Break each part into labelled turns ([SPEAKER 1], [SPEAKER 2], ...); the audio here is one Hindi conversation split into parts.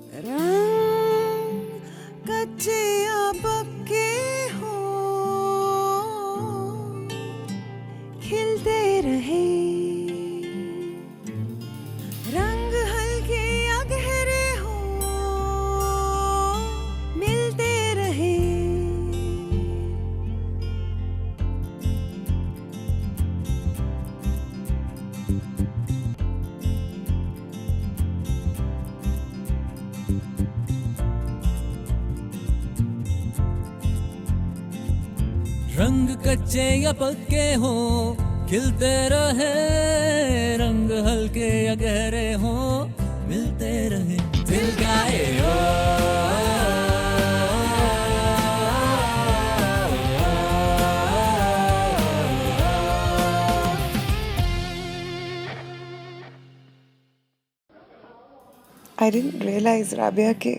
[SPEAKER 1] रंग कच्चे या पक्के हो, खिलते रहे। रंग हल्के या गहरे हो, मिलते रहे।
[SPEAKER 2] रंग कच्चे या पक्के हो, खिलते रहे। रंग हल्के या गहरे हो, मिलते रहे। दिल गाए ओ
[SPEAKER 1] I didn't realize राबिया कि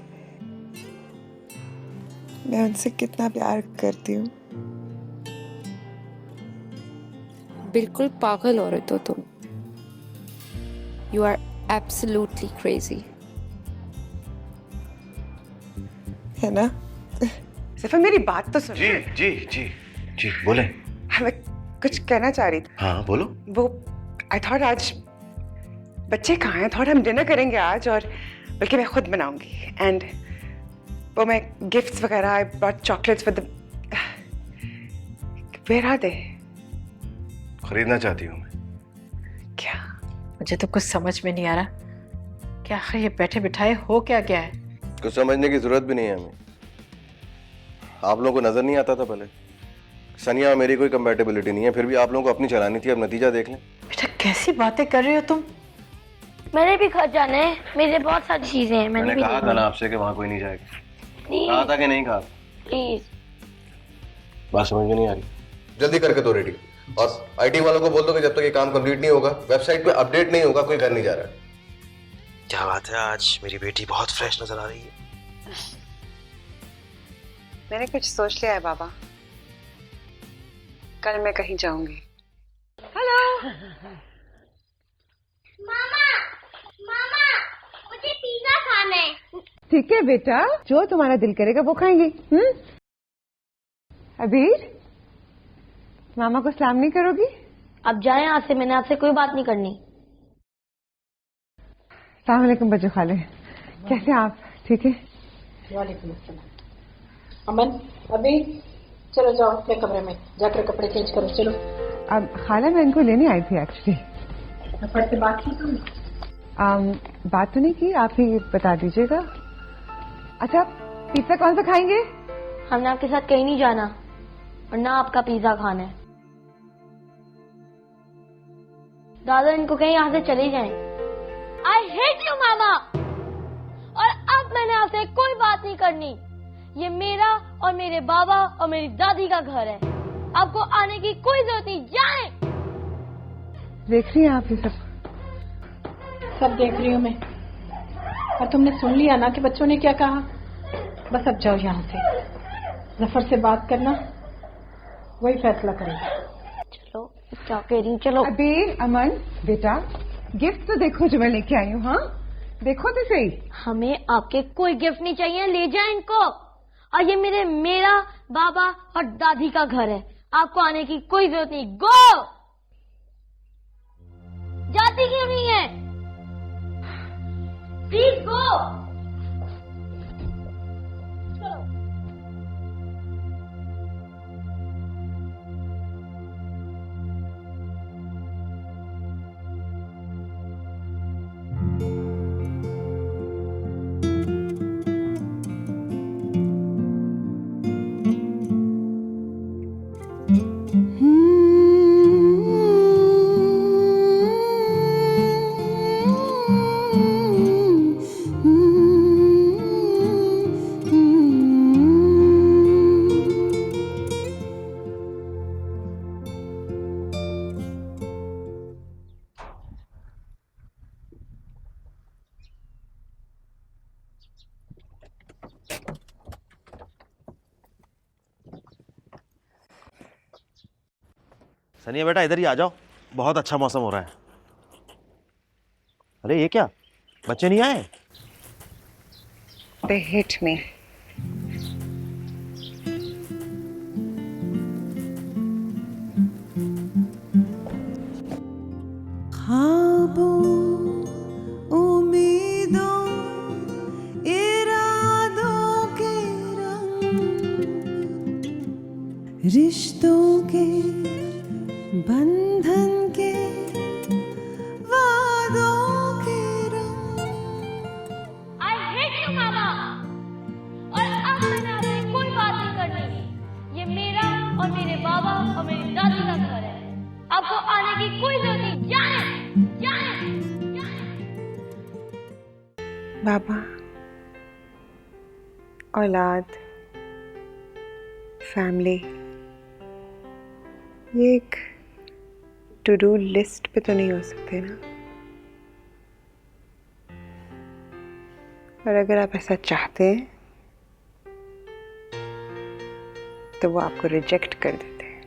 [SPEAKER 1] मैं उनसे कितना प्यार करती हूँ।
[SPEAKER 3] बिल्कुल पागल औरत हो तुम। You are absolutely crazy.
[SPEAKER 1] है ना? सिर्फ मेरी बात तो सुनो।
[SPEAKER 4] जी जी जी जी बोले।
[SPEAKER 1] मैं कुछ कहना चाह रही थी।
[SPEAKER 4] हाँ बोलो।
[SPEAKER 1] वो आई थॉट आज बच्चे कहाँ हैं? थॉट हम डिनर करेंगे आज, और बल्कि मैं खुद बनाऊंगी। एंड वो मैं गिफ्ट्स वगैरह, I brought chocolates for the. Where are they?
[SPEAKER 4] खरीदना चाहती हूँ मैं।
[SPEAKER 1] क्या?
[SPEAKER 5] मुझे तो कुछ समझ में नहीं आ रहा कि आखिर ये बैठे बिठाए हो क्या क्या है।
[SPEAKER 4] कुछ समझने की जरूरत भी नहीं है हमें। आप लोगों को नजर नहीं आता था पहले? सनिया मेरी कोई कंपैटिबिलिटी नहीं है, फिर भी आप लोगों को अपनी चलानी थी। अब नतीजा देख लें।
[SPEAKER 5] बेटा कैसी बातें कर रहे हो तुम?
[SPEAKER 6] मैंने भी घर जाना है, मेरे बहुत सारी चीजें हैं।
[SPEAKER 4] मैंने
[SPEAKER 6] भी
[SPEAKER 4] कहा था ना आपसे कि वहाँ कोई नहीं जाएगा। कहा था कि नहीं कहा?
[SPEAKER 6] प्लीज।
[SPEAKER 4] बात समझ में नहीं आ रही। जल्दी करके दो रेडी। और आईटी वालों को बोल दो कि जब तक ये काम कंप्लीट नहीं होगा, वेबसाइट पे अपडेट नहीं होगा, कोई घर नहीं जा रहा है।
[SPEAKER 7] क्या बात है, आज मेरी बेटी बहुत फ्रेश नजर आ रही है।
[SPEAKER 1] मैंने कुछ सोच लिया है बाबा। कल मैं कहीं जाऊंगी। हेलो
[SPEAKER 6] मामा, मामा, मुझे पिज़्ज़ा खाना है।
[SPEAKER 1] ठीक है बेटा, जो तुम्हारा दिल करेगा वो खाएंगे। अबीर, मामा को सलाम नहीं करोगी?
[SPEAKER 6] अब जाए यहाँ से, मैंने आपसे कोई बात नहीं करनी।
[SPEAKER 1] सलाम अलैकुम बच्चों, खाले कैसे हैं आप? ठीक है।
[SPEAKER 5] वालेकुम अस्सलाम। अमन, अभी चलो जाओ अपने कमरे में, जाकर कपड़े चेंज करो। चलो।
[SPEAKER 1] अब खाला मैं इनको लेने आई थी एक्चुअली।
[SPEAKER 5] नफर से बात की तुमने?
[SPEAKER 1] बात तो नहीं की, आप ही बता दीजिएगा। अच्छा, पिज्जा कौन सा खाएंगे?
[SPEAKER 6] हमने आपके साथ कहीं नहीं जाना और ना आपका पिज़्ज़ा खाना है। दादा इनको कहीं यहाँ से चले जाएं। आई हेट यू मामा। और अब मैंने आपसे कोई बात नहीं करनी। ये मेरा और मेरे बाबा और मेरी दादी का घर है। आपको आने की कोई जरूरत नहीं। जाएं।
[SPEAKER 1] देख रही हैं आप ये सब?
[SPEAKER 5] सब देख रही हूँ मैं। और तुमने सुन लिया ना कि बच्चों ने क्या कहा? बस अब जाओ यहाँ से। जफर से बात करना, वही फैसला करेगा।
[SPEAKER 6] चलो क्या कह रही हूँ, चलो।
[SPEAKER 1] अबीर, अमन बेटा, गिफ्ट तो देखो जो मैं लेके आई हूँ। हाँ देखो तो सही।
[SPEAKER 6] हमें आपके कोई गिफ्ट नहीं चाहिए, ले जाए इनको। और ये मेरा बाबा और दादी का घर है। आपको आने की कोई जरूरत नहीं। गो। जाती क्यों नहीं है? Please go.
[SPEAKER 7] सनिया बेटा इधर ही आ जाओ, बहुत अच्छा मौसम हो रहा है। अरे ये क्या, बच्चे नहीं आए?
[SPEAKER 1] They hate me.
[SPEAKER 2] रिश्तों के बंधन के वादों के रंग।
[SPEAKER 6] I hate you, मामा। और अब मैंने आपसे कोई बात नहीं करनी। ये मेरा और मेरे बाबा और मेरी दादी का घर है। आपको आने की कोई जरूरत नहीं। जाने, जाने, जाने।
[SPEAKER 1] बाबा, औलाद, फैमिली, ये एक टू डू लिस्ट पे तो नहीं हो सकते ना। और अगर आप ऐसा चाहते हैं तो वो आपको रिजेक्ट कर देते हैं,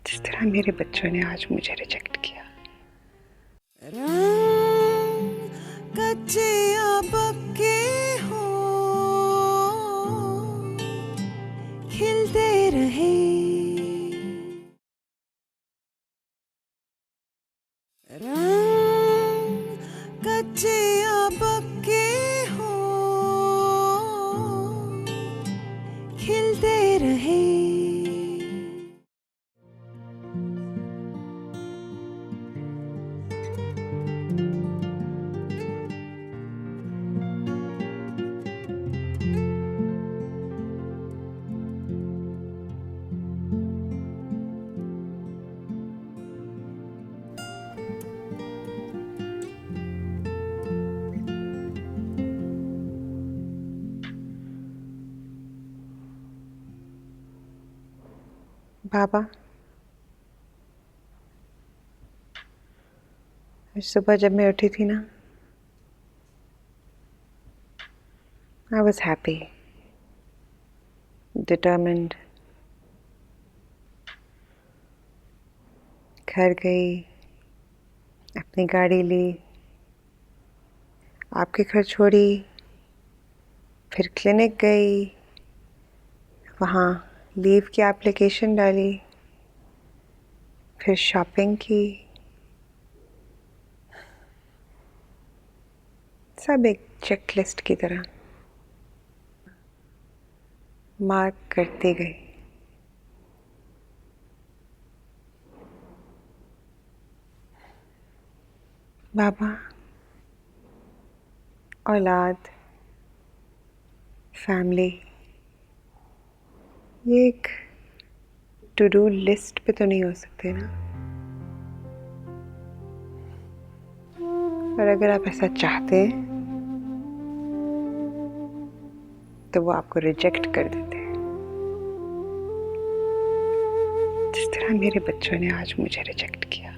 [SPEAKER 1] जिस तरह मेरे बच्चों ने आज मुझे रिजेक्ट किया।
[SPEAKER 2] कच्चे या पक्के हो, खिलते रहे। कच्चे या पक्के हो, खिलते रहे।
[SPEAKER 1] बाबा, आज सुबह जब मैं उठी थी ना, I was happy, determined. घर गई, अपनी गाड़ी ली, आपके घर छोड़ी, फिर क्लिनिक गई, वहाँ लीव की एप्लीकेशन डाली, फिर शॉपिंग की। सब एक चेकलिस्ट की तरह मार्क करती गई। बाबा, औलाद, फैमिली, ये एक टू डू लिस्ट पे तो नहीं हो सकते ना। और अगर आप ऐसा चाहते हैं तो वो आपको रिजेक्ट कर देते हैं, जिस तरह मेरे बच्चों ने आज मुझे रिजेक्ट किया।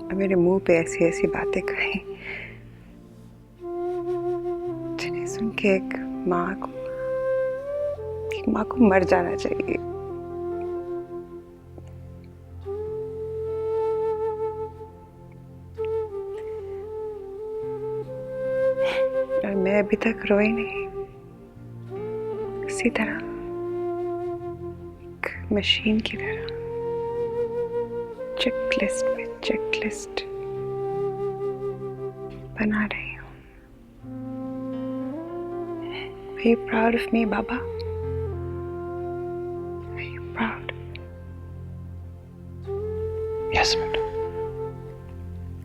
[SPEAKER 1] और मेरे मुंह पे ऐसी ऐसी बातें कही जिन्हें सुन के एक माँ को मर जाना चाहिए। और मैं अभी तक रोई नहीं। इसी तरह एक मशीन की तरह चेकलिस्ट पे चेकलिस्ट बना रही हूँ। Are you proud of me, Baba? Are you proud?
[SPEAKER 8] Yes, beta.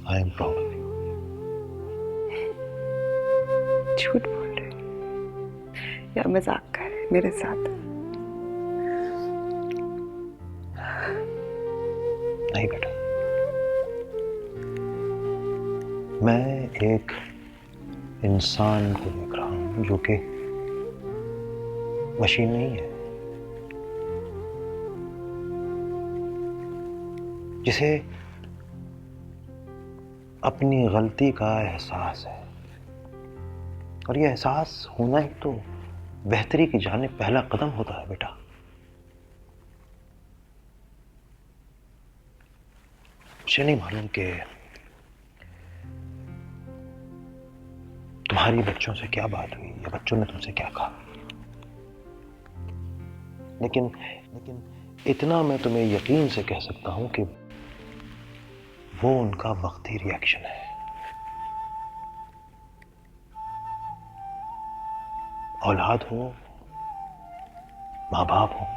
[SPEAKER 8] I am proud of you.
[SPEAKER 1] झूठ बोल रहे या मजाक कर रहे मेरे साथ?
[SPEAKER 8] नहीं बेटा, मैं एक इंसान को देख रहा हूं जो कि मशीन नहीं है, जिसे अपनी गलती का एहसास है। और यह एहसास होना ही तो बेहतरी की जानिब पहला कदम होता है बेटा। मुझे नहीं मालूम कि तुम्हारी बच्चों से क्या बात हुई या बच्चों ने तुमसे क्या कहा, लेकिन इतना मैं तुम्हें यकीन से कह सकता हूं कि वो उनका वक्ती रिएक्शन है। औलाद हो, माँ बाप हो,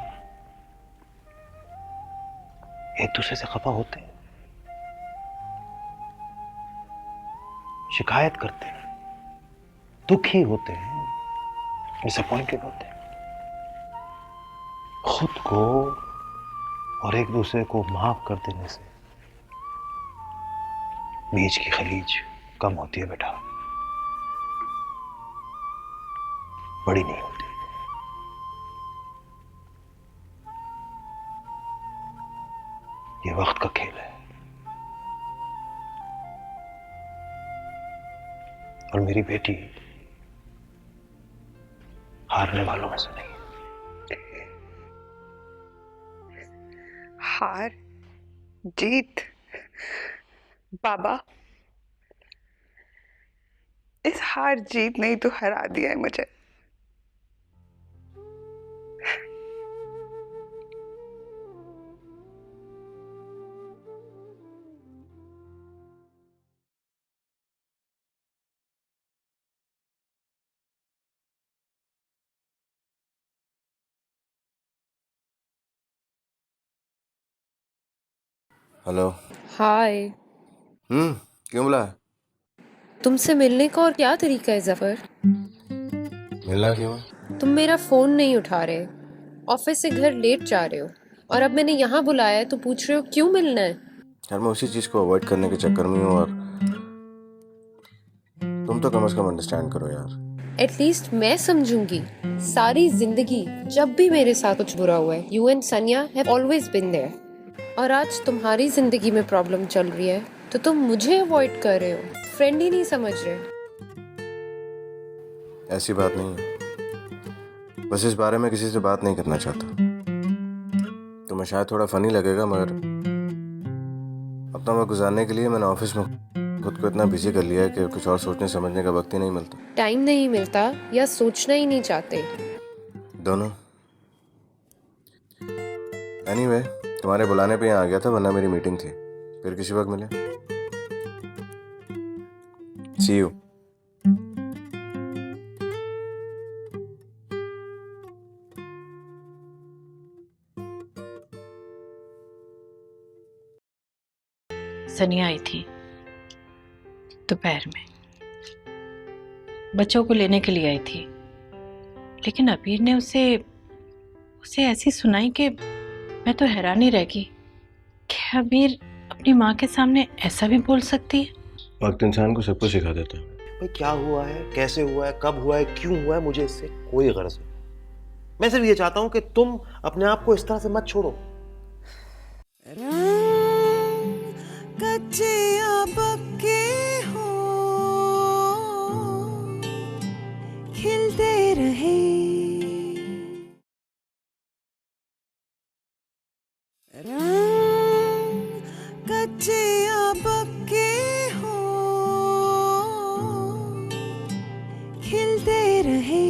[SPEAKER 8] एक दूसरे से खफा होते हैं, शिकायत करते हैं, दुखी होते हैं, डिसअपॉइंटेड होते हैं। खुद को और एक दूसरे को माफ कर देने से बीच की खलीज कम होती है बेटा, बड़ी नहीं होती। ये वक्त का खेल है और मेरी बेटी हारने वालों में से नहीं है।
[SPEAKER 1] हार जीत बाबा, इस हार जीत ने ही तो हरा दिया है मुझे।
[SPEAKER 4] हेलो।
[SPEAKER 3] हाय।
[SPEAKER 4] क्यों बुलाया?
[SPEAKER 3] तुमसे मिलने का और क्या तरीका है जफर?
[SPEAKER 4] मिलना क्यों है?
[SPEAKER 3] तुम मेरा फोन नहीं उठा रहे, ऑफिस से घर लेट जा रहे हो, और अब मैंने यहाँ बुलाया है तो पूछ रहे हो क्यों मिलना है?
[SPEAKER 4] यार मैं उसी चीज को अवॉइड करने के चक्कर में हूँ, और तुम तो कम से कम अंडरस्टैंड करो यार।
[SPEAKER 3] एटलीस्ट मैं समझूंगी। सारी जिंदगी जब भी मेरे साथ कुछ बुरा हुआ है, यू एंड सनिया हैव ऑलवेज बीन देयर। और आज तुम्हारी जिंदगी में प्रॉब्लम चल रही है तो तुम मुझे अवॉइड कर रहे हो, फ्रेंड ही नहीं समझ रहे।
[SPEAKER 4] ऐसी बात नहीं है, बस इस बारे में किसी से बात नहीं करना चाहता। तुम्हें शायद थोड़ा फनी लगेगा, मगर अपना वक्त गुजारने के लिए मैंने ऑफिस में खुद को इतना बिजी कर लिया है कि कुछ और सोचने समझने का वक्त ही नहीं मिलता।
[SPEAKER 3] टाइम नहीं मिलता या सोचना ही नहीं चाहते?
[SPEAKER 4] दोनों। एनीवे, तुम्हारे बुलाने पे यहाँ आ गया था, वरना मेरी मीटिंग थी। फिर किसी वक्त मिले। सी यू।
[SPEAKER 5] सनिया आई थी दोपहर में, बच्चों को लेने के लिए आई थी, लेकिन अबीर ने उसे ऐसी सुनाई कि मैं तो हैरान ही रह गई। क्या अबीर अपनी माँ के सामने ऐसा भी बोल सकती है?
[SPEAKER 4] वक्त इंसान को सब कुछ सिखा देता है।
[SPEAKER 8] भाई क्या हुआ है, कैसे हुआ है, कब हुआ है, क्यों हुआ है, मुझे इससे कोई गर्ज नहीं। मैं सिर्फ ये चाहता हूं कि तुम अपने आप को इस तरह से मत छोड़ो।
[SPEAKER 2] कच्चे या पक्के हो, खिलते रहे। कच्चे या पक्के हो, खिलते रहे।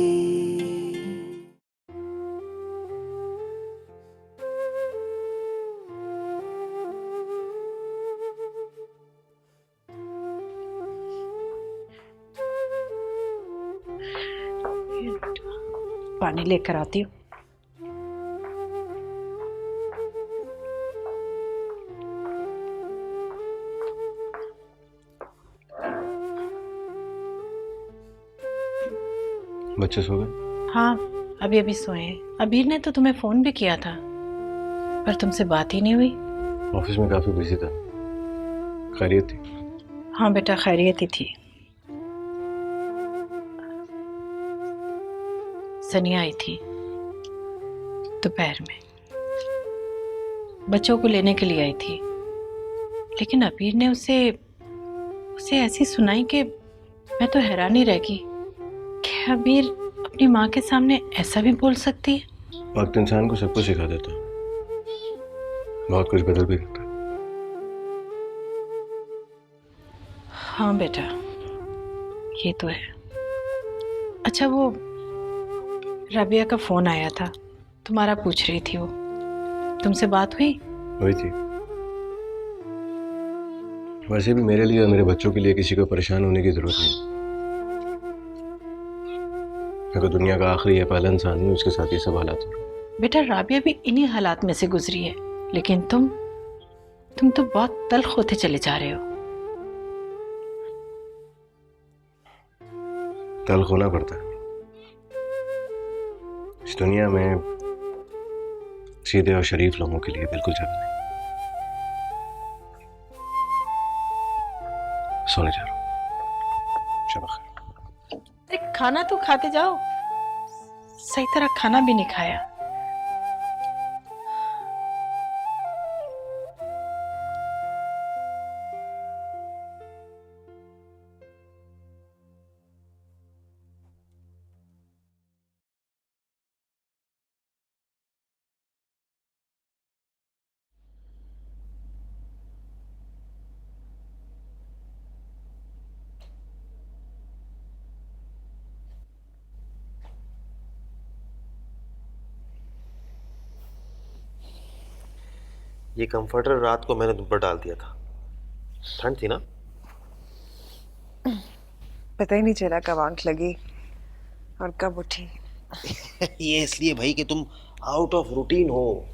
[SPEAKER 5] पानी लेकर आती हूँ।
[SPEAKER 4] बच्चे सो गए?
[SPEAKER 5] हाँ, अभी सोए हैं। अबीर ने तो तुम्हें फोन भी किया था, पर तुमसे बात ही नहीं हुई।
[SPEAKER 4] ऑफिस में काफी बिजी था। खैरियत थी?
[SPEAKER 5] हाँ बेटा, खैरियत ही थी। सनिया आई थी दोपहर में, बच्चों को लेने के लिए आई थी, लेकिन अबीर ने उसे ऐसी सुनाई कि मैं तो हैरान ही रह गई। क्या अबीर अपनी माँ के सामने ऐसा भी बोल सकती है?
[SPEAKER 4] वक्त इंसान को सब कुछ सिखा देता है, बहुत कुछ बदल भी देता है।
[SPEAKER 5] हाँ बेटा, ये तो है। अच्छा, वो रबिया का फोन आया था, तुम्हारा पूछ रही थी वो, तुमसे बात हुई?
[SPEAKER 4] हुई थी। वैसे भी मेरे लिए और मेरे बच्चों के लिए किसी को परेशान होने की जरूरत नहीं। मैं तो दुनिया का आखिरी ये पहला इंसान हूँ, उसके साथ ये सब हालात हो रहे हैं।
[SPEAKER 5] बेटा, राबिया भी इन्हीं हालात में से गुजरी है, लेकिन तुम तो बहुत तल्ख होते चले जा रहे हो।
[SPEAKER 4] तल्ख होना पड़ता है इस दुनिया में, सीधे और शरीफ लोगों के लिए बिल्कुल जगह नहीं। सोने जा रहा हूँ, शब खैर।
[SPEAKER 5] अरे खाना तो खाते जाओ, सही तरह खाना भी नहीं खाया।
[SPEAKER 7] ये कंफर्टर रात को मैंने तुम पर डाल दिया था, ठंड थी ना?
[SPEAKER 1] पता ही नहीं चला कब आंख लगी और कब उठी।
[SPEAKER 7] ये इसलिए भाई कि तुम आउट ऑफ रूटीन हो।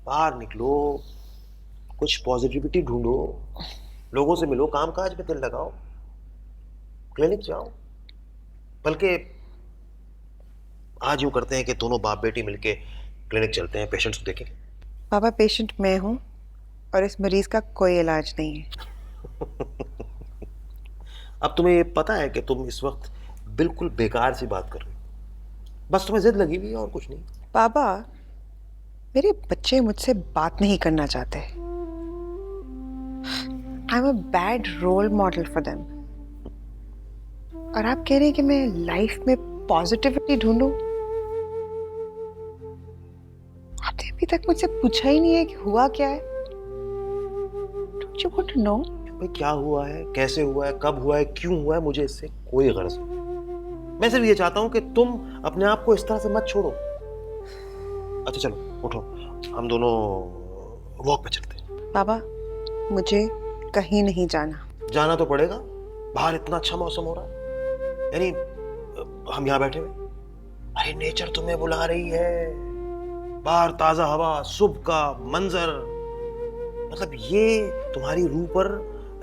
[SPEAKER 7] बाहर निकलो, कुछ पॉजिटिविटी ढूंढो, लोगों से मिलो, काम काज में दिल लगाओ, क्लिनिक जाओ। बल्कि आज यूं करते हैं कि दोनों बाप बेटी मिलके क्लिनिक चलते हैं, पेशेंट्स को देखें।
[SPEAKER 1] पापा, पेशेंट मैं हूँ और इस मरीज का कोई इलाज नहीं है।
[SPEAKER 7] अब तुम्हें ये पता है कि तुम इस वक्त बिल्कुल बेकार सी बात कर रही हो, बस तुम्हें जिद लगी हुई है और कुछ नहीं।
[SPEAKER 1] पापा, मेरे बच्चे मुझसे बात नहीं करना चाहते। I am a bad role model for them. और आप कह रहे हैं कि मैं लाइफ में पॉजिटिविटी ढूंढूं? आपने अभी तक मुझसे पूछा ही नहीं है कि हुआ क्या है। Don't you want to know?
[SPEAKER 7] भाई क्या हुआ है, कैसे हुआ है, कब हुआ है, क्यों हुआ है, मुझे इससे कोई गर्ज नहीं। मैं सिर्फ ये चाहता हूं कि तुम अपने आप को इस तरह से मत छोड़ो। अच्छा चलो उठो, हम दोनों वॉक पे चलते हैं।
[SPEAKER 1] पापा, मुझे कहीं नहीं जाना।
[SPEAKER 7] जाना तो पड़ेगा, बाहर इतना अच्छा मौसम हो रहा है, यानी हम यहाँ बैठे हुए, अरे नेचर तुम्हें बुला रही है, बाहर ताजा हवा, सुबह का मंजर, मतलब ये तुम्हारी रूह पर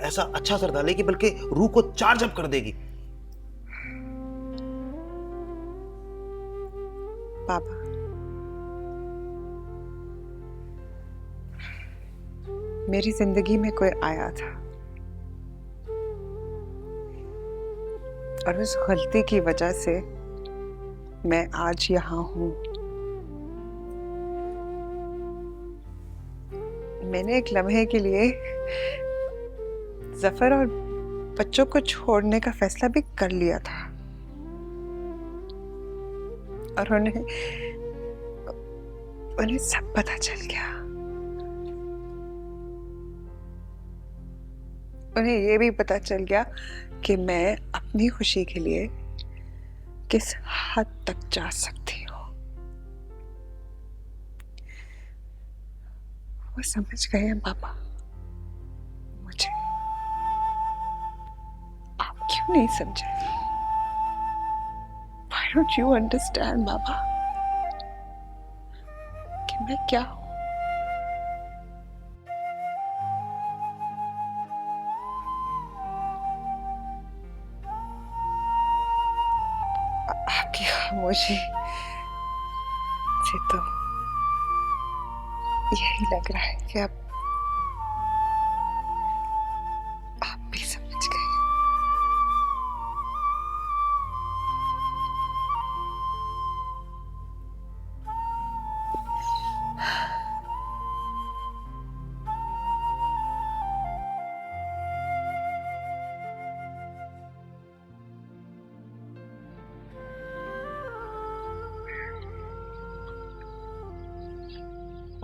[SPEAKER 7] ऐसा अच्छा असर डालेगी, बल्कि रूह को चार्ज अप कर देगी।
[SPEAKER 1] पापा, मेरी जिंदगी में कोई आया था और उस गलती की वजह से मैं आज यहाँ हूँ। मैंने एक लम्हे के लिए जफर और बच्चों को छोड़ने का फैसला भी कर लिया था और उन्हें सब पता चल गया। उन्हें ये भी पता चल गया कि मैं अपनी खुशी के लिए किस हद तक जा सकती हूँ। वो समझ गए हैं पापा मुझे। आप क्यों नहीं समझे? Why don't you understand, पापा, कि मैं क्या हूं? आपकी खामोशी से तो यही लग रहा है कि आप भी समझ गए।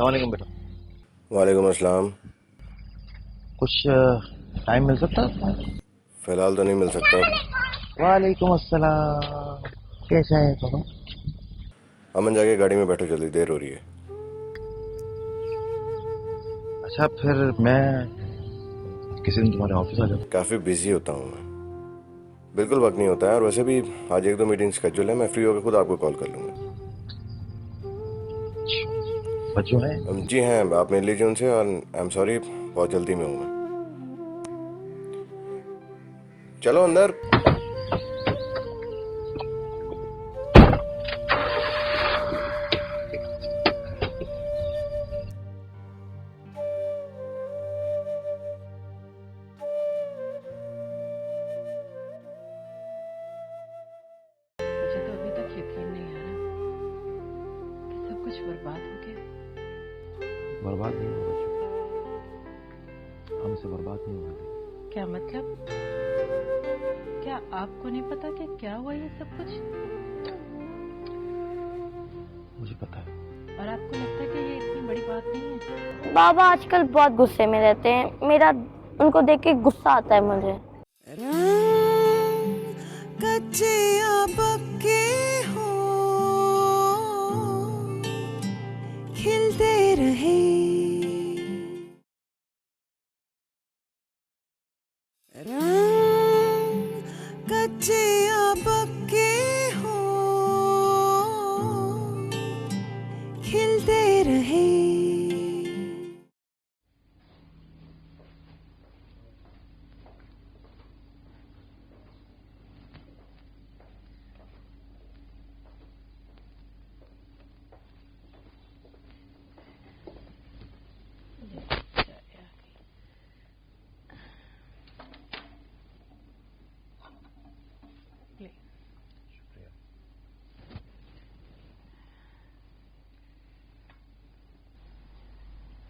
[SPEAKER 7] अस्सलाम बेटा।
[SPEAKER 4] वालेकुम अस्सलाम।
[SPEAKER 8] कुछ टाइम मिल सकता है?
[SPEAKER 4] फिलहाल तो नहीं मिल सकता।
[SPEAKER 8] वालेकुम अस्सलाम, कैसे हैं तुम?
[SPEAKER 4] अमन जाके गाड़ी में बैठो, जल्दी देर हो रही है।
[SPEAKER 8] अच्छा फिर मैं किसी दिन तुम्हारे ऑफिस आ जाऊँ?
[SPEAKER 4] काफ़ी बिजी होता हूँ मैं, बिल्कुल वक्त नहीं होता है। और वैसे भी आज 1-2 मीटिंग स्केड्यूल है, मैं फ्री होकर खुद आपको कॉल कर लूँगा।
[SPEAKER 8] बच्चों हैं?
[SPEAKER 4] जी हैं, आप मिल लीजिए उनसे। और आई एम सॉरी, बहुत जल्दी में हूँ मैं। चलो अंदर।
[SPEAKER 5] मुझे तो अभी तक यकीन नहीं आ रहा कि सब कुछ बर्बाद हो गया।
[SPEAKER 8] बर्बाद नहीं हुआ बच्चों, हम इसे बर्बाद नहीं होने देंगे।
[SPEAKER 5] क्या मतलब? क्या आपको नहीं पता कि क्या हुआ ये सब कुछ?
[SPEAKER 8] मुझे पता है।
[SPEAKER 5] और आपको लगता है कि ये इतनी बड़ी बात नहीं है?
[SPEAKER 6] बाबा आजकल बहुत गुस्से में रहते हैं, मेरा उनको देख के गुस्सा आता है मुझे।
[SPEAKER 2] रंग कच्चे या पक्के हो, खिलते रहे। रंग कच्चे या पक्के हो, खिलते रहे।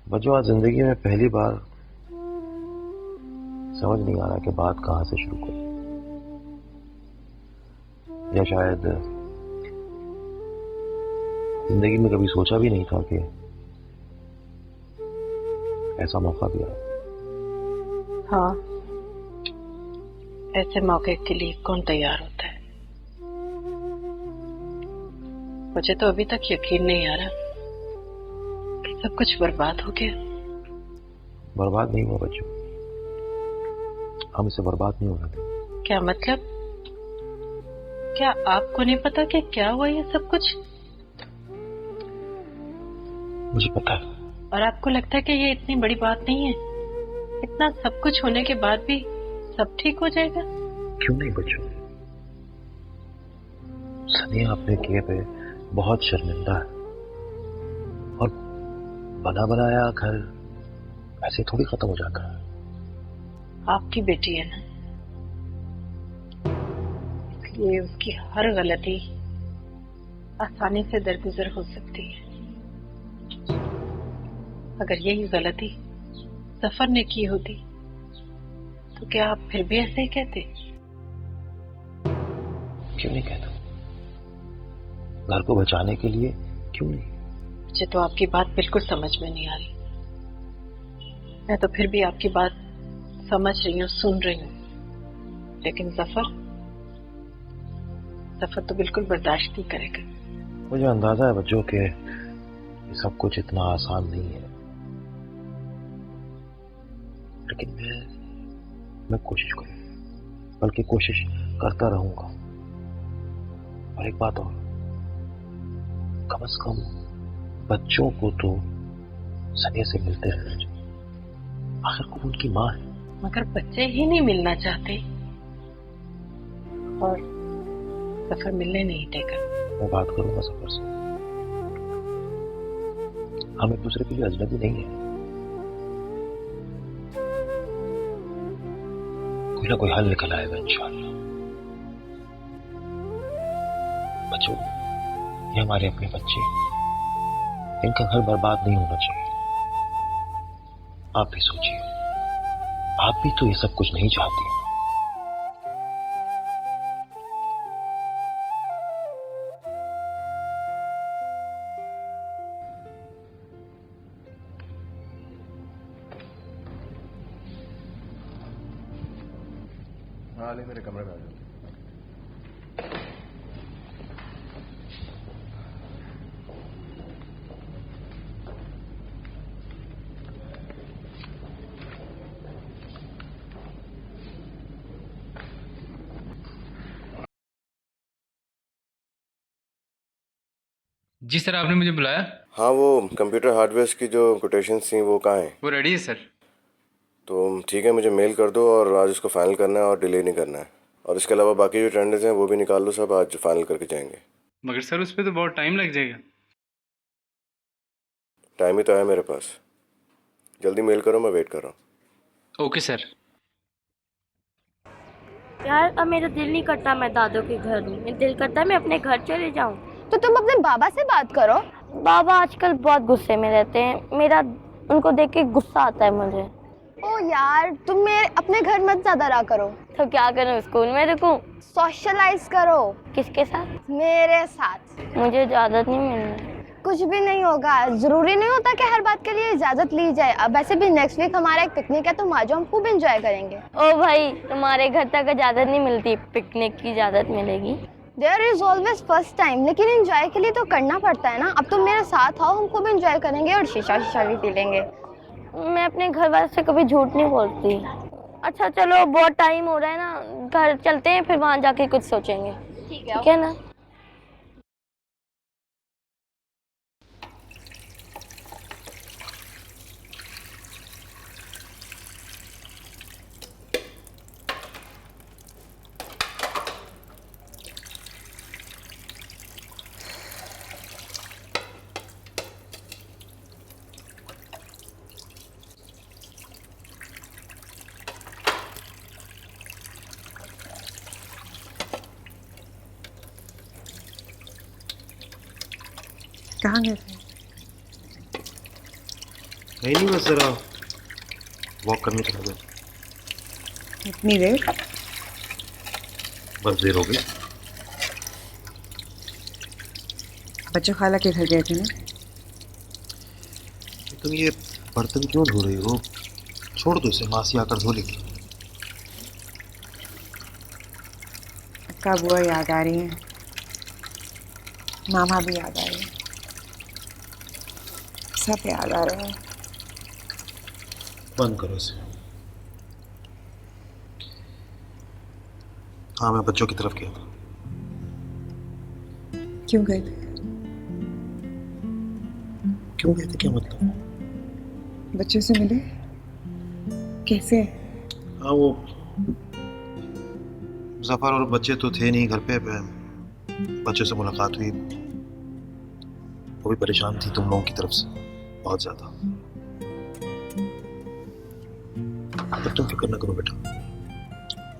[SPEAKER 8] बच्चों आज जिंदगी में पहली बार समझ नहीं आ रहा कि बात कहां से शुरू करूं, या शायद जिंदगी में कभी सोचा भी नहीं था कि ऐसा मौका भी आए।
[SPEAKER 5] हाँ, ऐसे मौके के लिए कौन तैयार होता है? मुझे तो अभी तक यकीन नहीं आ रहा कि सब कुछ बर्बाद हो गया।
[SPEAKER 8] बर्बाद नहीं हुआ बच्चों, हम इसे बर्बाद नहीं होने देंगे।
[SPEAKER 5] क्या मतलब? क्या आपको नहीं पता कि क्या हुआ ये सब कुछ?
[SPEAKER 8] मुझे पता है।
[SPEAKER 5] और आपको लगता है कि ये इतनी बड़ी बात नहीं है? इतना सब कुछ होने के बाद भी सब ठीक हो जाएगा?
[SPEAKER 8] क्यों नहीं बच्चों, सनिया अपने किए पे बहुत शर्मिंदा है, और बना बनाया घर ऐसे थोड़ी खत्म हो जाता है।
[SPEAKER 5] आपकी बेटी है ना, इसलिए उसकी हर गलती आसानी से दरगुजर हो सकती है। अगर यही गलती सफर ने की होती तो क्या आप फिर भी ऐसे ही कहते?
[SPEAKER 8] क्यों नहीं कहता? घर को बचाने के लिए क्यों नहीं?
[SPEAKER 5] मुझे तो आपकी बात बिल्कुल समझ में नहीं आ रही। मैं तो फिर भी आपकी बात समझ रही हूँ, सुन रही हूँ, लेकिन सफर तो बिल्कुल बर्दाश्त नहीं करेगा।
[SPEAKER 8] मुझे अंदाजा है बच्चों के ये सब कुछ इतना आसान नहीं है, लेकिन मैं कोशिश करूंगा, बल्कि कोशिश करता रहूंगा। और एक बात और, कम से कम बच्चों को तो सनिया से मिलते रहना चाहिए, आखिर को उनकी माँ है।
[SPEAKER 5] मगर बच्चे ही नहीं मिलना चाहते और सफर मिलने नहीं देगा।
[SPEAKER 8] मैं बात करूंगा सफर से, हम एक दूसरे के लिए अजनबी नहीं है। कोई ना कोई हल निकल आएगा इंशाअल्लाह। बच्चों, ये हमारे अपने बच्चे, इनका घर बर्बाद नहीं होना चाहिए। आप भी सोचिए, आप भी तो ये सब कुछ नहीं चाहती।
[SPEAKER 4] हाँ ले मेरे कमरे में आ जाओ।
[SPEAKER 9] जी सर, आपने मुझे बुलाया।
[SPEAKER 4] हाँ वो कंप्यूटर हार्डवेयर की जो कोटेशंस थी वो कहाँ हैं?
[SPEAKER 9] वो रेडी है सर।
[SPEAKER 4] तो ठीक है, मुझे मेल कर दो और आज उसको फाइनल करना है और डिले नहीं करना है। और इसके अलावा बाकी जो टेंडर्स हैं वो भी निकाल लो, सब आज फाइनल करके जाएंगे।
[SPEAKER 9] मगर सर उस पर तो बहुत टाइम लग जाएगा।
[SPEAKER 4] टाइम ही तो है मेरे पास, जल्दी मेल करो, मैं वेट कर रहा हूँ।
[SPEAKER 9] Okay sir.
[SPEAKER 6] यार अब मेरा दिल नहीं करता मैं दादू के घर हूँ, मेरा दिल करता है मैं अपने घर चले जाऊँ।
[SPEAKER 10] तो तुम अपने बाबा से बात करो।
[SPEAKER 6] बाबा आजकल बहुत गुस्से में रहते हैं, मेरा उनको देख के गुस्सा आता है मुझे।
[SPEAKER 10] ओ यार, तुम मेरे अपने घर मत ज्यादा रहा करो।
[SPEAKER 6] तो क्या करूँ, स्कूल में रुकूं?
[SPEAKER 10] सोशलाइज करो।
[SPEAKER 6] किसके साथ?
[SPEAKER 10] मेरे साथ।
[SPEAKER 6] मुझे इजाजत नहीं मिलनी।
[SPEAKER 10] कुछ भी नहीं होगा, जरूरी नहीं होता कि हर बात के लिए इजाजत ली जाए। अब वैसे भी नेक्स्ट वीक हमारा एक पिकनिक है, तुम आ जाओ, हम खूब एंजॉय करेंगे।
[SPEAKER 6] ओ भाई, तुम्हारे घर तक इजाजत नहीं मिलती, पिकनिक की इजाजत मिलेगी।
[SPEAKER 10] There is always first time, लेकिन एंजॉय के लिए तो करना पड़ता है ना। अब तुम मेरे साथ आओ, हम खूब एंजॉय करेंगे और शीशा भी पी लेंगे।
[SPEAKER 6] मैं अपने घर वाले से कभी झूठ नहीं बोलती। अच्छा चलो, बहुत टाइम हो रहा है ना, घर चलते हैं, फिर वहाँ जाके कुछ सोचेंगे। ठीक है ना?
[SPEAKER 1] कहाँ गए थे?
[SPEAKER 8] नहीं बस जरा वॉक करने के लिए।
[SPEAKER 1] इतनी देर?
[SPEAKER 8] बस देर हो गई।
[SPEAKER 1] बच्चों खाला के घर गए थे ना?
[SPEAKER 8] तुम ये बर्तन क्यों धो रही हो? छोड़ दो इसे, मासी आकर धो लेगी।
[SPEAKER 1] अक्का बुआ याद आ रही है, मामा भी याद आ रही है, सब याद आ रहा है।
[SPEAKER 8] बंद करो इसे। हाँ, मैं बच्चों की तरफ गया था।
[SPEAKER 1] क्यों गए थे?
[SPEAKER 8] क्यों गए थे क्या मतलब?
[SPEAKER 1] बच्चों से मिले? कैसे?
[SPEAKER 8] हाँ वो जफर और बच्चे तो थे नहीं घर पे, बच्चों से मुलाकात हुई। वो भी परेशान थी तुम लोगों की तरफ से बहुत ज्यादा। पर तुम फिक्र न करो बेटा,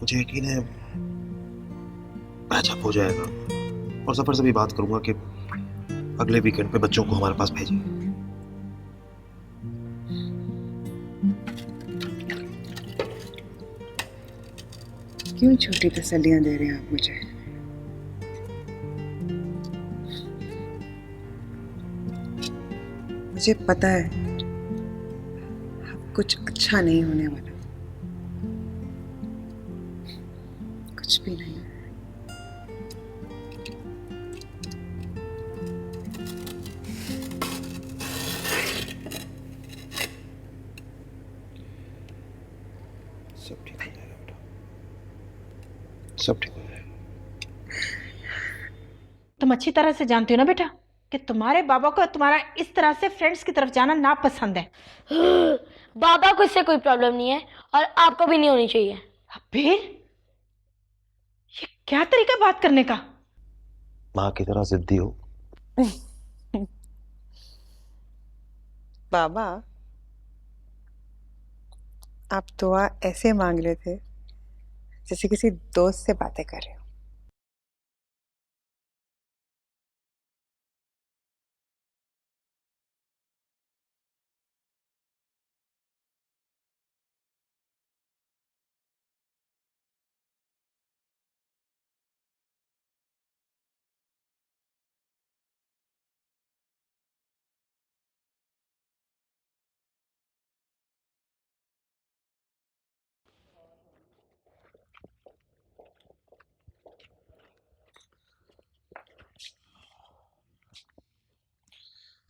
[SPEAKER 8] मुझे यकीन है पैचअप हो जाएगा। और जफर से भी बात करूंगा कि अगले वीकेंड पे बच्चों को हमारे पास भेजें।
[SPEAKER 1] क्यों छोटी तसल्लियां दे रहे हैं आप मुझे? मुझे पता है अब कुछ अच्छा नहीं होने वाला, कुछ भी नहीं।
[SPEAKER 8] सब ठीक हो जाएगा बेटा, सब ठीक हो जाएगा।
[SPEAKER 5] तुम अच्छी तरह से जानती हो ना बेटा कि तुम्हारे बाबा को तुम्हारा इस तरह से फ्रेंड्स की तरफ जाना नापसंद है।
[SPEAKER 6] बाबा को इससे कोई प्रॉब्लम नहीं है और आपको भी नहीं होनी चाहिए।
[SPEAKER 5] अबे ये क्या तरीका बात करने का?
[SPEAKER 8] माँ की तरह जिद्दी हो।
[SPEAKER 1] बाबा, आप दुआ ऐसे मांग रहे थे जैसे किसी दोस्त से बातें कर रहे हो।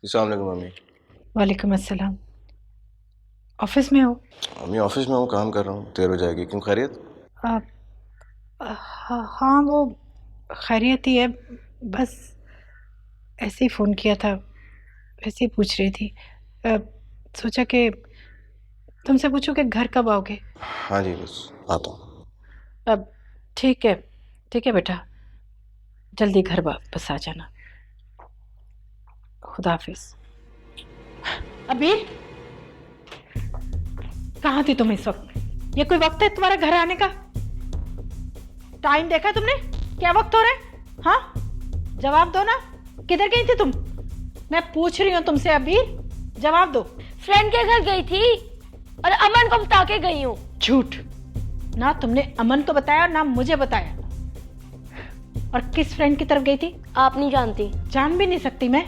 [SPEAKER 4] अस्सलाम वालेकुम मम्मी।
[SPEAKER 5] वालेकुम अस्सलाम। ऑफिस में हो?
[SPEAKER 4] मम्मी ऑफिस में हूँ, काम कर रहा हूँ, देर हो जाएगी। क्यों, खैरियत?
[SPEAKER 5] हाँ वो खैरियत ही है, बस ऐसे ही फ़ोन किया था, वैसे ही पूछ रही थी। सोचा कि तुमसे पूछूं कि घर कब आओगे।
[SPEAKER 4] हाँ जी, बस आता हूँ।
[SPEAKER 5] अब ठीक है बेटा, जल्दी घर वापस आ जाना। खुदा हाफिज। अबीर, कहाँ थी तुम इस वक्त? ये कोई वक्त है तुम्हारा घर आने का? टाइम देखा तुमने क्या वक्त हो रहा है? हाँ, जवाब दो ना, किधर गई थी तुम? मैं पूछ रही हूँ तुमसे अबीर, जवाब दो।
[SPEAKER 6] फ्रेंड के घर गई थी और अमन को बता के गई हूँ।
[SPEAKER 5] झूठ, ना तुमने अमन को बताया ना मुझे बताया। और किस फ्रेंड की तरफ गई थी?
[SPEAKER 6] आप नहीं जानती।
[SPEAKER 5] जान भी नहीं सकती मैं?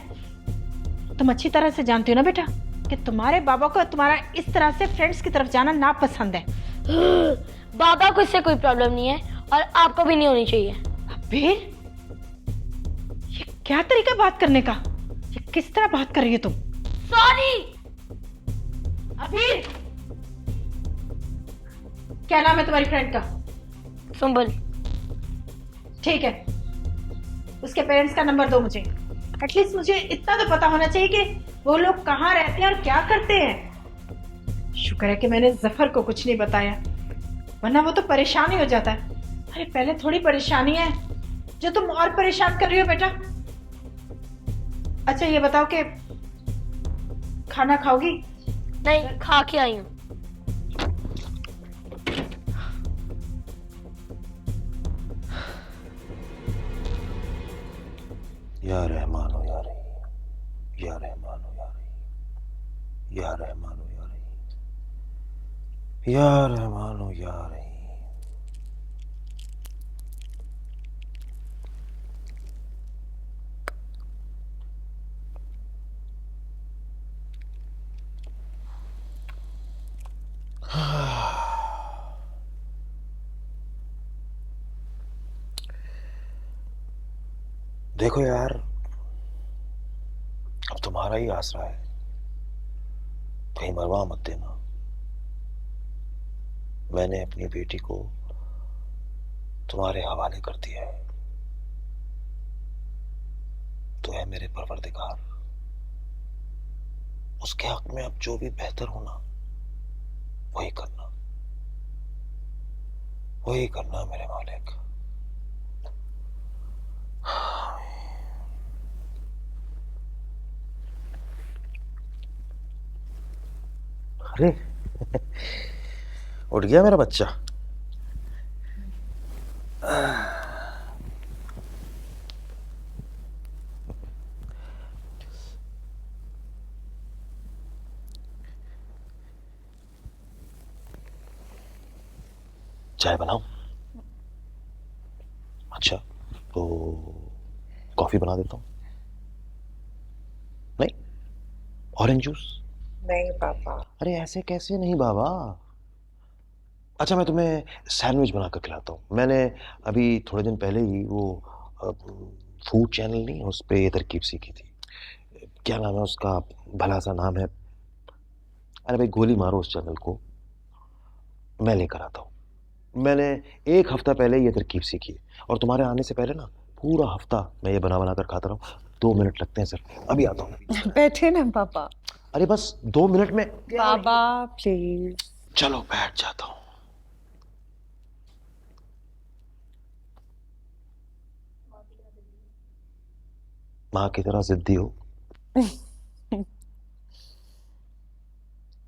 [SPEAKER 5] तुम अच्छी तरह से जानती हो ना बेटा कि तुम्हारे बाबा को तुम्हारा इस तरह से फ्रेंड्स की तरफ जाना नापसंद है।
[SPEAKER 6] बाबा को इससे कोई प्रॉब्लम नहीं है और आपको भी नहीं होनी चाहिए।
[SPEAKER 5] अबीर, ये क्या तरीका बात करने का? ये किस तरह बात कर रही हो तुम?
[SPEAKER 6] सॉरी।
[SPEAKER 5] अबीर, क्या नाम है तुम्हारी फ्रेंड का?
[SPEAKER 6] सुंबल।
[SPEAKER 5] ठीक है, उसके पेरेंट्स का नंबर दो मुझे। एटलीस्ट मुझे इतना तो पता होना चाहिए कि वो लोग कहाँ रहते हैं और क्या करते हैं। शुक्र है कि मैंने जफर को कुछ नहीं बताया, वरना वो तो परेशान ही हो जाता है। अरे पहले थोड़ी परेशानी है जो तुम और परेशान कर रही हो बेटा। अच्छा ये बताओ कि खाना खाओगी?
[SPEAKER 6] नहीं, खा के आई हूँ।
[SPEAKER 8] या रहमान हो या रहीम, या रहमान हो या रहीम, या रहमान हो या रहीम, या रहमान हो या रहीम। देखो यार, अब तुम्हारा ही आसरा है, कहीं मरवा मत देना। मैंने अपनी बेटी को तुम्हारे हवाले कर दिया है, तो है मेरे परवरदिगार, उसके हक में अब जो भी बेहतर होना वही करना, वही करना मेरे मालिक। अरे उठ गया मेरा बच्चा। चाय बनाऊं? अच्छा तो कॉफी बना देता हूं। नहीं, ऑरेंज जूस?
[SPEAKER 1] नहीं पापा।
[SPEAKER 8] अरे ऐसे कैसे नहीं बाबा। अच्छा मैं तुम्हें सैंडविच बना कर खिलाता हूँ। मैंने अभी थोड़े दिन पहले ही वो फूड चैनल नहीं, उस पर ये तरकीब सीखी थी। क्या नाम है उसका, भला सा नाम है। अरे भाई गोली मारो उस चैनल को, मैं लेकर आता हूँ। मैंने 1 हफ्ता पहले ये तरकीब सीखी है और तुम्हारे आने से पहले ना पूरा हफ्ता मैं ये बना बना कर खाता रहा हूँ। 2 मिनट लगते हैं सिर्फ, अभी आता हूँ।
[SPEAKER 1] बैठे ना पापा।
[SPEAKER 8] अरे बस 2 मिनट में।
[SPEAKER 1] बाबा प्लीज।
[SPEAKER 8] चलो बैठ जाता हूँ। माँ की तरह जिद्दी हो।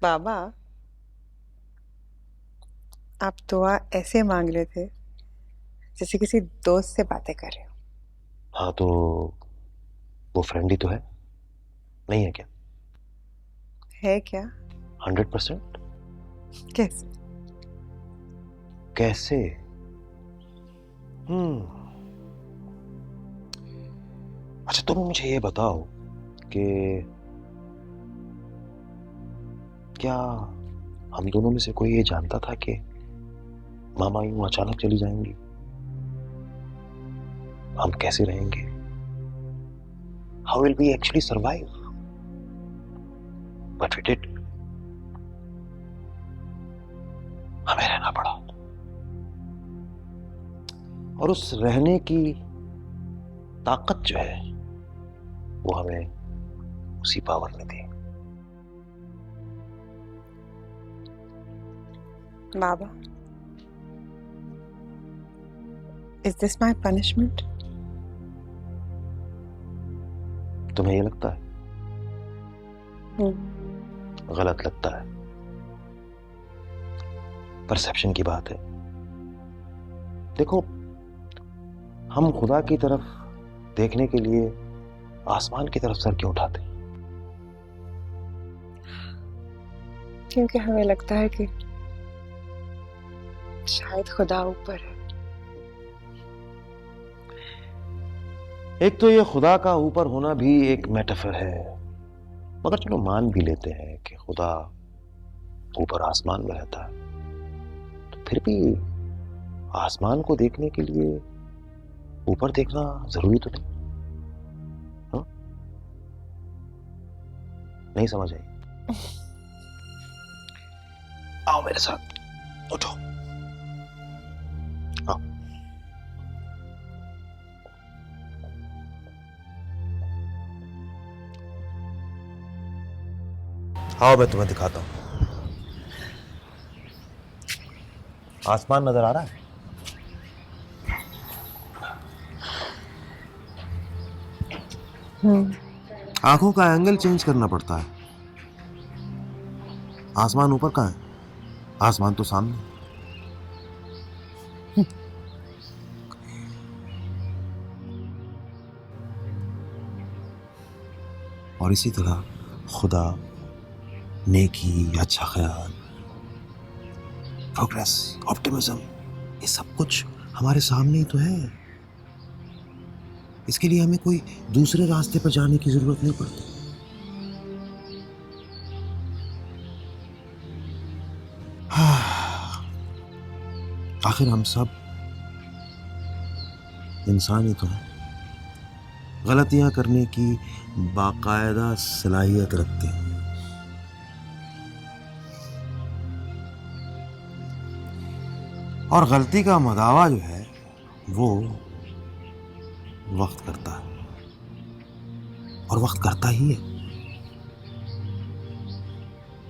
[SPEAKER 1] बाबा आप दुआ ऐसे मांग रहे थे जैसे किसी दोस्त से बातें कर रहे हो।
[SPEAKER 8] हाँ तो वो फ्रेंड ही तो है, नहीं है क्या?
[SPEAKER 1] है क्या?
[SPEAKER 8] 100%।
[SPEAKER 1] कैसे?
[SPEAKER 8] कैसे? अच्छा तुम मुझे ये बताओ कि क्या हम दोनों में से कोई ये जानता था कि मामा यूं अचानक चली जाएंगी? हम कैसे रहेंगे? How will we actually survive? But we did, हमें रहना पड़ा। और उस रहने की ताकत जो है वो हमें उसी पावर ने दी।
[SPEAKER 1] बाबा, is this my punishment?
[SPEAKER 8] तुम्हें ये लगता है? गलत लगता है। परसेप्शन की बात है। देखो, हम खुदा की तरफ देखने के लिए आसमान की तरफ सर क्यों उठाते हैं?
[SPEAKER 1] क्योंकि हमें लगता है कि शायद खुदा ऊपर है।
[SPEAKER 8] एक तो ये खुदा का ऊपर होना भी एक मेटाफर है, मगर चलो मान भी लेते हैं कि खुदा ऊपर आसमान में रहता है, तो फिर भी आसमान को देखने के लिए ऊपर देखना जरूरी तो नहीं? हाँ? नहीं समझ आई? आओ मेरे साथ, उठो। आओ। आओ, मैं तुम्हें दिखाता हूं। आसमान नजर आ रहा है? आंखों का एंगल चेंज करना पड़ता है। आसमान ऊपर कहाँ है? आसमान तो सामने। और इसी तरह खुदा, नेकी, अच्छा ख्याल, प्रोग्रेस, ऑप्टिमिज्म, ये सब कुछ हमारे सामने ही तो है। इसके लिए हमें कोई दूसरे रास्ते पर जाने की जरूरत नहीं पड़ती। आखिर हम सब इंसान ही तो हैं, गलतियां करने की बाकायदा सलाहियत रखते हैं। और गलती का मदावा जो है वो वक्त करता है, और वक्त करता ही है।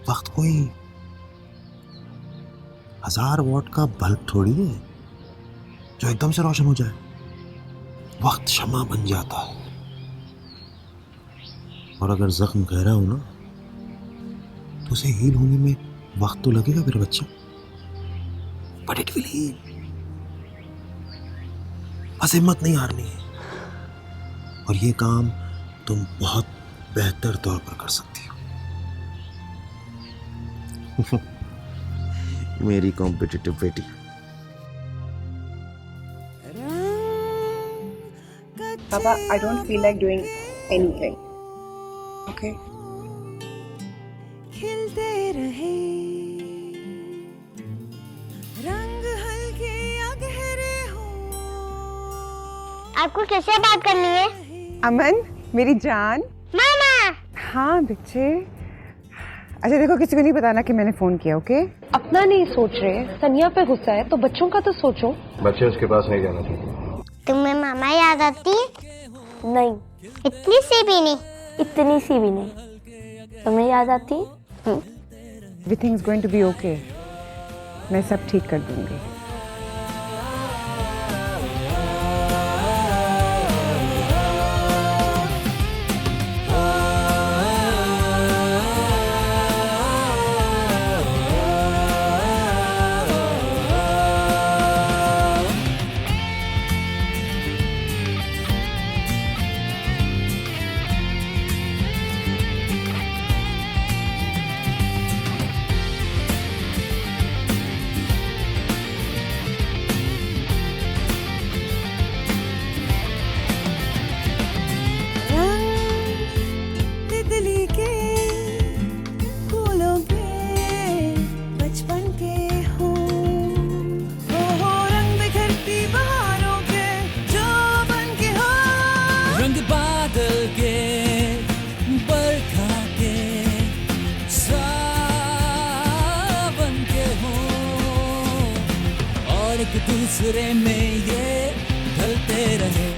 [SPEAKER 8] वक्त कोई 1000 वॉट का बल्ब थोड़ी है जो एकदम से रोशन हो जाए। वक्त शमा बन जाता है, और अगर जख्म गहरा हो ना तो उसे हील होने में वक्त तो लगेगा मेरे बच्चा, बट इट विल हील। बस हिम्मत नहीं हारनी है, और ये काम तुम बहुत बेहतर तौर पर कर सकती हो। मेरी कॉम्पिटिटिव बेटी।
[SPEAKER 1] Papa, I don't feel like doing anything. Okay?
[SPEAKER 2] खिलते रहे रंग हल्के या गहरे हो।
[SPEAKER 6] आपको किससे बात करनी है?
[SPEAKER 1] अमन, मेरी जान।
[SPEAKER 6] मामा।
[SPEAKER 1] हाँ बच्चे। अच्छा देखो, किसी को नहीं बताना कि मैंने फोन किया, ओके?
[SPEAKER 3] अपना नहीं सोच रहे, सनिया पे गुस्सा है तो बच्चों का तो सोचो।
[SPEAKER 4] बच्चे उसके पास नहीं जाना चाहिए।
[SPEAKER 6] तुम्हें मामा याद आती है? नहीं, इतनी सी भी नहीं। इतनी सी भी नहीं। तुम्हें याद आती है?
[SPEAKER 1] Everything is going to be okay. मैं सब ठीक कर दूंगी।
[SPEAKER 2] एक दूसरे में ये ढलते रहे।